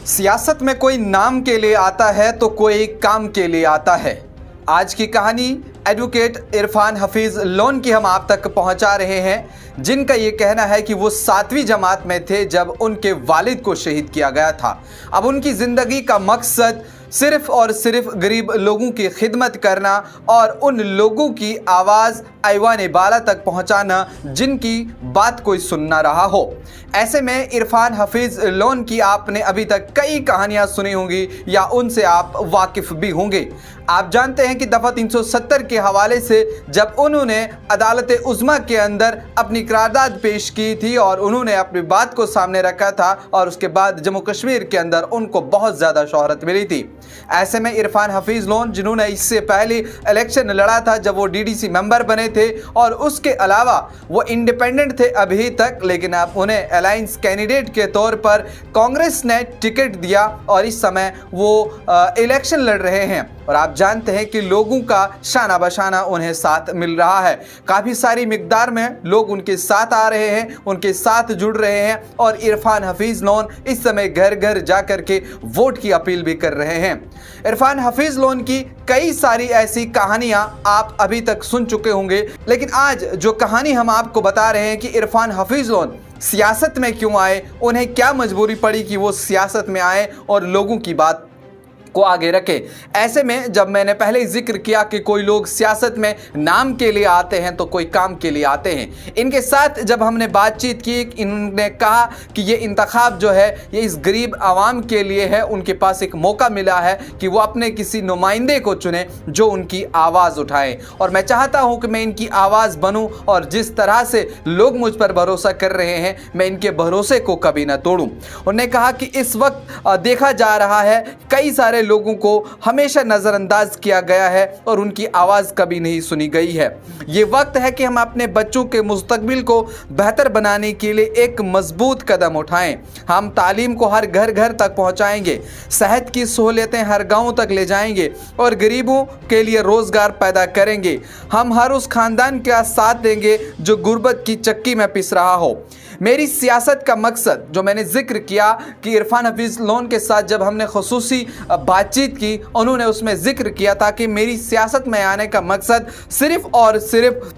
सियासत में कोई नाम के लिए आता है तो कोई काम के लिए आता है। आज की कहानी एडवोकेट इरफान हफीज लोन की हम आप तक पहुंचा रहे हैं, जिनका ये कहना है कि वो 7वीं जमात में थे जब उनके वालिद को शहीद किया गया था। अब उनकी ज़िंदगी का मकसद सिर्फ और सिर्फ गरीब लोगों की खिदमत करना और उन लोगों की आवाज़ ऐवान बाला तक पहुंचाना जिनकी बात कोई सुन ना रहा हो। ऐसे में इरफान हफीज लोन की आपने अभी तक कई कहानियां सुनी होंगी या उनसे आप वाकिफ भी होंगे। आप जानते हैं कि दफ़ा 370 के हवाले से जब उन्होंने अदालत उज़्मा के अंदर अपनी करारदाद पेश की थी और उन्होंने अपनी बात को सामने रखा था और उसके बाद जम्मू कश्मीर के अंदर उनको बहुत ज़्यादा शोहरत मिली थी। ऐसे में इरफान हफीज लोन, जिन्होंने इससे पहले इलेक्शन लड़ा था जब वो डीडीसी मेंबर बने थे और उसके अलावा वो इंडिपेंडेंट थे अभी तक, लेकिन अब उन्हें अलायंस कैंडिडेट के तौर पर कांग्रेस ने टिकट दिया और इस समय वो इलेक्शन लड़ रहे हैं। और आप जानते हैं कि लोगों का शाना बशाना उन्हें साथ मिल रहा है। काफ़ी सारी मिकदार में लोग उनके साथ आ रहे हैं, उनके साथ जुड़ रहे हैं और इरफान हफीज लोन इस समय घर घर जा कर के वोट की अपील भी कर रहे हैं। इरफान हफीज लोन की कई सारी ऐसी कहानियां आप अभी तक सुन चुके होंगे, लेकिन आज जो कहानी हम आपको बता रहे हैं कि इरफान हफीज लोन सियासत में क्यों आए, उन्हें क्या मजबूरी पड़ी कि वो सियासत में आए और लोगों की बात को आगे रखे। ऐसे में जब मैंने पहले ही जिक्र किया कि कोई लोग सियासत में नाम के लिए आते हैं तो कोई काम के लिए आते हैं। इनके साथ जब हमने बातचीत की, इन्होंने कहा कि ये इंतखाब जो है ये इस गरीब आवाम के लिए है। उनके पास एक मौका मिला है कि वो अपने किसी नुमाइंदे को चुने जो उनकी आवाज़ उठाए, और मैं चाहता हूँ कि मैं इनकी आवाज़ बनूँ और जिस तरह से लोग मुझ पर भरोसा कर रहे हैं मैं इनके भरोसे को कभी ना तोड़ूँ। उन्होंने कहा कि इस वक्त देखा जा रहा है कई सारे लोगों को हमेशा नज़रअंदाज किया गया है और उनकी आवाज़ कभी नहीं सुनी गई है। ये वक्त है कि हम अपने बच्चों के मुस्तकबिल को बेहतर बनाने के लिए एक मजबूत कदम उठाएं। हम तालीम को हर घर घर तक पहुंचाएंगे, सेहत की सहूलियतें हर गांव तक ले जाएंगे और गरीबों के लिए रोज़गार पैदा करेंगे। हम हर उस खानदान का साथ देंगे जो गुर्बत की चक्की में पिस रहा हो। मेरी सियासत का मकसद, जो मैंने जिक्र किया कि इरफान हफीज लोन के साथ जब हमने खुसूसी बातचीत की, उन्होंने उसमें जिक्र किया था कि मेरी सियासत में आने का मकसद सिर्फ़ और सिर्फ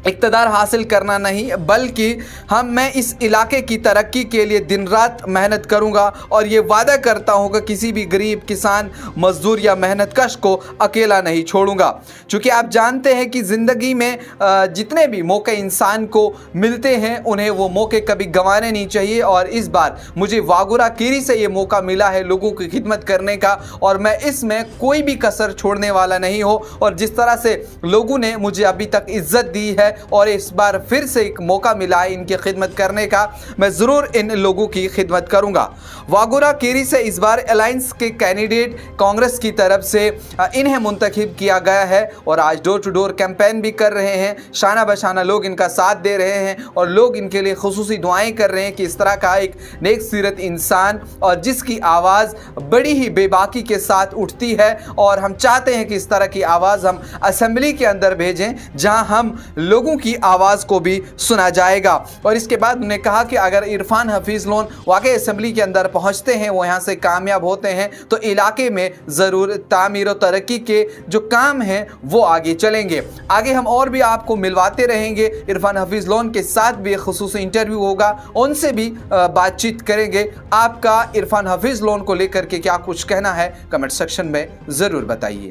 इक़्तिदार हासिल करना नहीं, बल्कि मैं इस इलाके की तरक्की के लिए दिन रात मेहनत करूंगा और ये वादा करता हूं कि किसी भी गरीब, किसान, मजदूर या मेहनत कश को अकेला नहीं छोड़ूंगा। क्योंकि आप जानते हैं कि ज़िंदगी में जितने भी मौके इंसान को मिलते हैं उन्हें वो मौके कभी गंवाने नहीं चाहिए, और इस बार मुझे वागुरा कीरी से ये मौका मिला है लोगों की खिदमत करने का और मैं इसमें कोई भी कसर छोड़ने वाला नहीं हो। और जिस तरह से लोगों ने मुझे अभी तक इज्जत दी है और इस बार फिर से एक मौका मिला है इनकी खिदमत करने का, मैं ज़रूर इन लोगों की खिदमत करूंगा। वागुरा कीरी से इस बार अलायंस के कैंडिडेट कांग्रेस की तरफ से इन्हें मुंतखब किया गया है और आज डोर टू डोर कैंपेन भी कर रहे हैं। शाना बशाना लोग इनका साथ दे रहे हैं और लोग इनके लिए खुसूसी दुआएं कर रहे हैं कि इस तरह का एक नेक सीरत इंसान और जिसकी आवाज़ बड़ी ही बेबाकी के साथ उठती है, और हम चाहते हैं कि इस तरह की आवाज़ हम असेंबली के अंदर भेजें जहां हम लोगों की आवाज़ को भी सुना जाएगा। और इसके बाद उन्होंने कहा कि अगर इरफान हफीज लोन वाकई असेंबली के अंदर पहुंचते हैं, वो यहाँ से कामयाब होते हैं, तो इलाके में ज़रूर तामीर और तरक्की के जो काम हैं वो आगे चलेंगे। आगे हम और भी आपको मिलवाते रहेंगे। इरफान हफीज लोन के साथ भी एक खुसूसी इंटरव्यू होगा, उनसे भी बातचीत करेंगे। आपका इरफान हफीज लोन को लेकर के क्या कुछ कहना है कमेंट सेक्शन में ज़रूर बताइए।